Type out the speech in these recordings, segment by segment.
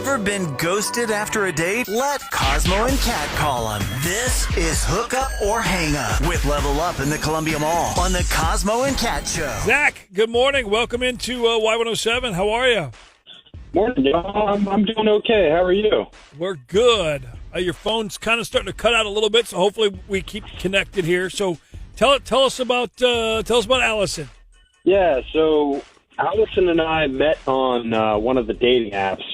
Ever been ghosted after a date? Let Cosmo and Kat call him. This is Hook Up or Hang Up with Level Up in the Columbia Mall on the Cosmo and Kat Show. Zach, good morning. Welcome into Y107. How are you? Morning, y'all. I'm doing okay. How are you? We're good. Your phone's kind of starting to cut out a little bit, so hopefully we keep connected here. So tell us about Allison. Yeah, so Allison and I met on one of the dating apps,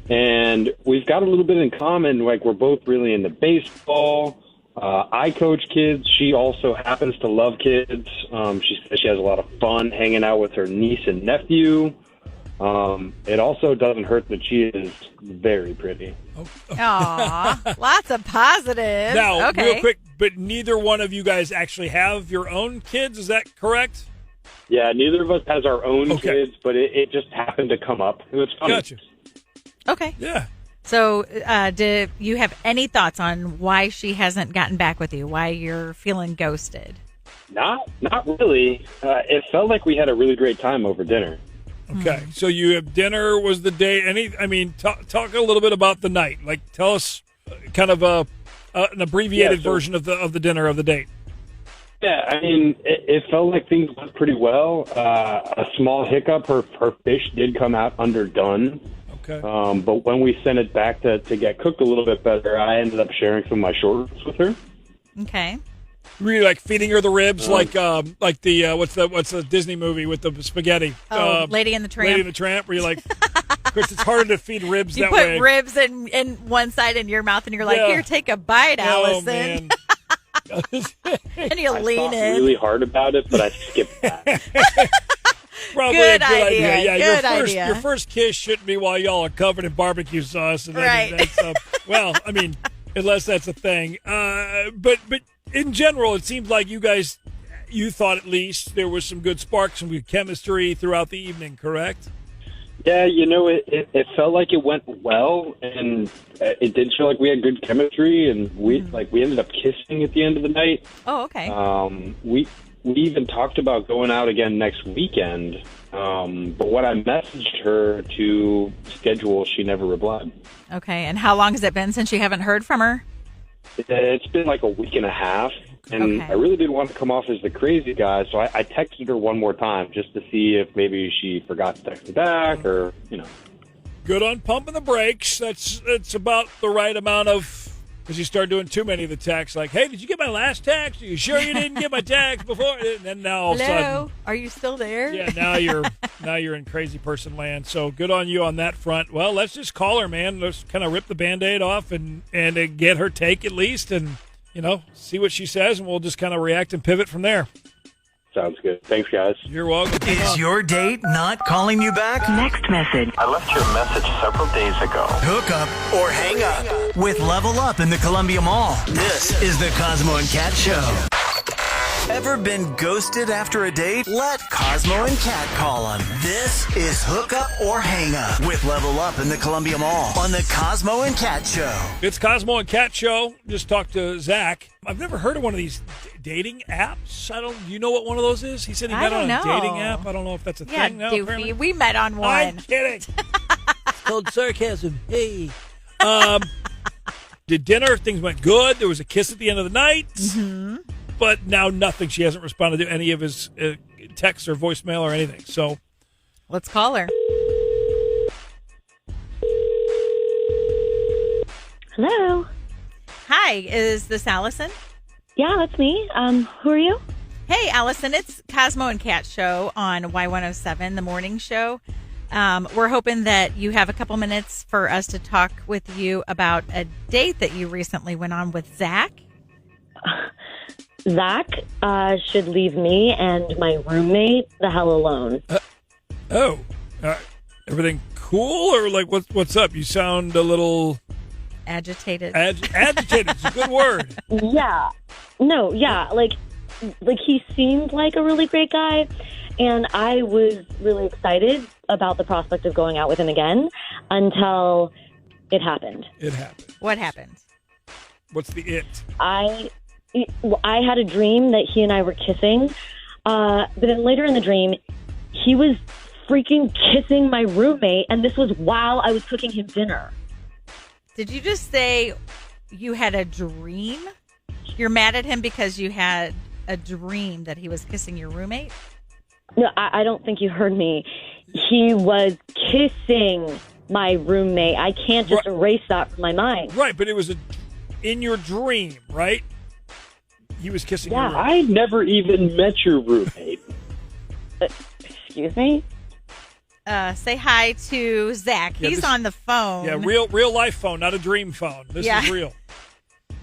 and we've got a little bit in common. Like, we're both really into baseball. I coach kids. She also happens to love kids. She says she has a lot of fun hanging out with her niece and nephew. It also doesn't hurt that she is very pretty. Aw, lots of positives. Now, okay. real quick, but neither one of you guys actually have your own kids. Is that correct? Yeah, neither of us has our own kids, but it just happened to come up. It was funny. Gotcha. Okay. Yeah. So, do you have any thoughts on why she hasn't gotten back with you? Why you're feeling ghosted? Not really. It felt like we had a really great time over dinner. Okay, so you have dinner. Was the day talk a little bit about the night. Like, tell us kind of an abbreviated version of the dinner, of the date. Yeah, I mean, it felt like things went pretty well. A small hiccup, her fish did come out underdone. Okay. But when we sent it back to get cooked a little bit better, I ended up sharing some of my short ribs with her. Okay. Were you like feeding her the ribs, like the what's the Disney movie with the spaghetti? Oh, Lady and the Tramp. Lady and the Tramp. Were you like? Of course, it's harder to feed ribs you that put way. ribs in one side in your mouth, and you're like, Yeah. "Here, take a bite, Allison." Man. And you I lean thought in. really hard about it, but I skipped that. Probably Good a good idea. idea. Yeah, Good idea. Your first kiss shouldn't be while y'all are covered in barbecue sauce. And Right. Well, I mean, unless that's a thing. But in general, it seems like you thought at least there was some good sparks, some good chemistry throughout the evening, correct? Yeah, it felt like it went well, and it did feel like we had good chemistry, and we ended up kissing at the end of the night. Oh, okay. We even talked about going out again next weekend, but when I messaged her to schedule, she never replied. Okay, and how long has it been since you haven't heard from her? It's been like a week and a half, and Okay. I really didn't want to come off as the crazy guy, so I texted her one more time just to see if maybe she forgot to text me back, or, Good on pumping the brakes. That's about the right amount of. Because you start doing too many of the texts, like, "Hey, did you get my last text? Are you sure you didn't get my text before?" And then now all of a Hello, sudden, are you still there? yeah, now you're in crazy person land. So good on you on that front. Well, let's just call her, man. Let's kind of rip the Band-Aid off and get her take at least, and see what she says, and we'll just kind of react and pivot from there. Sounds good. Thanks, guys. You're welcome. Is your date not calling you back? Next message. I left you a message several days ago. Hook Up or Hang Up with Level Up in the Columbia Mall. This is the Cosmo and Kat Show. Ever been ghosted after a date? Let Cosmo and Kat call him. This is Hook Up or Hang Up with Level Up in the Columbia Mall on the Cosmo and Kat Show. It's Cosmo and Kat Show. Just talked to Zach. I've never heard of one of these dating apps. Do you know what one of those is? He said he met on a dating app. I don't know if that's a Yeah, thing now. doofy. Apparently. We met on one. I'm kidding. It's called sarcasm. Hey. Did dinner. Things went good. There was a kiss at the end of the night. Mm-hmm. But now nothing. She hasn't responded to any of his texts or voicemail or anything. So Let's call her. Hello. Hi, is this Allison? Yeah, that's me. Who are you? Hey, Allison, it's Cosmo and Kat Show on Y107, the morning show. We're hoping that you have a couple minutes for us to talk with you about a date that you recently went on with Zach. Zach should leave me and my roommate the hell alone. Everything cool, or like what's up? You sound a little Agitated. agitated. It's a good word. Yeah. No, yeah. Like he seemed like a really great guy, and I was really excited about the prospect of going out with him again until it happened. It happened. What happened? What's the it? I had a dream that he and I were kissing, but then later in the dream, he was freaking kissing my roommate, and this was while I was cooking him dinner. Did you just say you had a dream? You're mad at him because you had a dream that he was kissing your roommate? No, I don't think you heard me. He was kissing my roommate. I can't just erase that from my mind. Right, but it was in your dream, right? He was kissing your roommate. I never even met your roommate. Excuse me? Say hi to Zach. Yeah, He's on the phone. Yeah, real life phone, not a dream phone. This is real.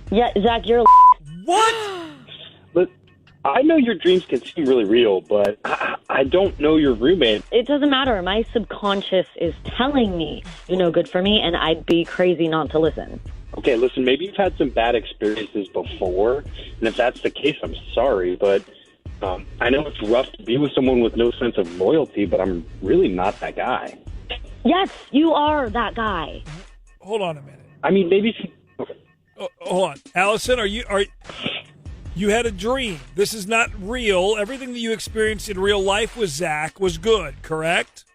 Yeah, Zach, you're What? But I know your dreams can seem really real, but I don't know your roommate. It doesn't matter. My subconscious is telling me you're no good for me, and I'd be crazy not to listen. Okay, listen, maybe you've had some bad experiences before, and if that's the case, I'm sorry, but I know it's rough to be with someone with no sense of loyalty, but I'm really not that guy. Yes, you are that guy. Hold on a minute. I mean, maybe if you... Okay. Hold on, Allison. You had a dream? This is not real. Everything that you experienced in real life with Zach was good, correct?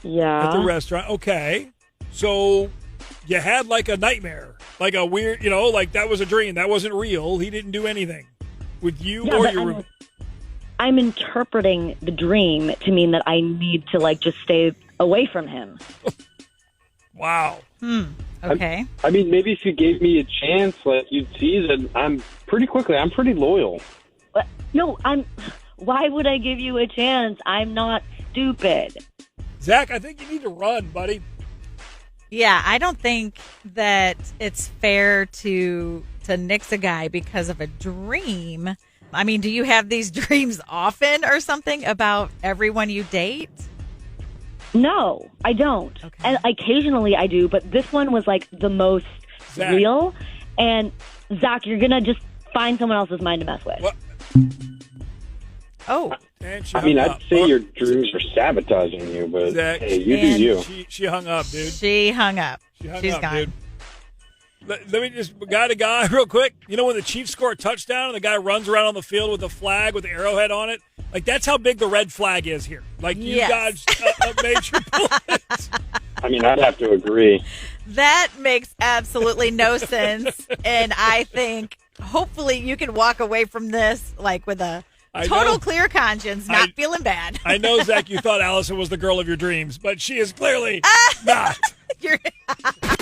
Yeah. At the restaurant. Okay, so you had like a nightmare, like a weird, like that was a dream. That wasn't real. He didn't do anything with you or your roommate. I'm interpreting the dream to mean that I need to just stay away from him. Wow. Okay. I mean, maybe if you gave me a chance, you'd see that I'm pretty loyal. But, no, why would I give you a chance? I'm not stupid. Zach, I think you need to run, buddy. Yeah, I don't think that it's fair to nix a guy because of a dream. I mean, do you have these dreams often or something about everyone you date? No, I don't. Okay. And occasionally I do, but this one was the most Zach. real. And Zach, you're gonna just find someone else's mind to mess with. What? Oh. And she I mean, hung I'd up. say your dreams are sabotaging you, but Zach, hey, you do you. She hung up, dude. She hung up. She's up, gone. dude. Let me just guy to guy real quick. You know when the Chiefs score a touchdown and the guy runs around on the field with a flag with the arrowhead on it? That's how big the red flag is here. You Yes. dodged a major bullet. I mean, I'd have to agree. That makes absolutely no sense. And I think hopefully you can walk away from this with a total clear conscience, not feeling bad. I know, Zach, you thought Allison was the girl of your dreams, but she is clearly not.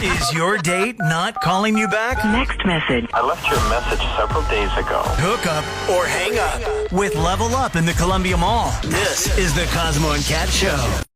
Is your date not calling you back? Next message. I left you a message several days ago. Hook up or hang up with Level Up in the Columbia Mall. This is the Cosmo and Cat Show.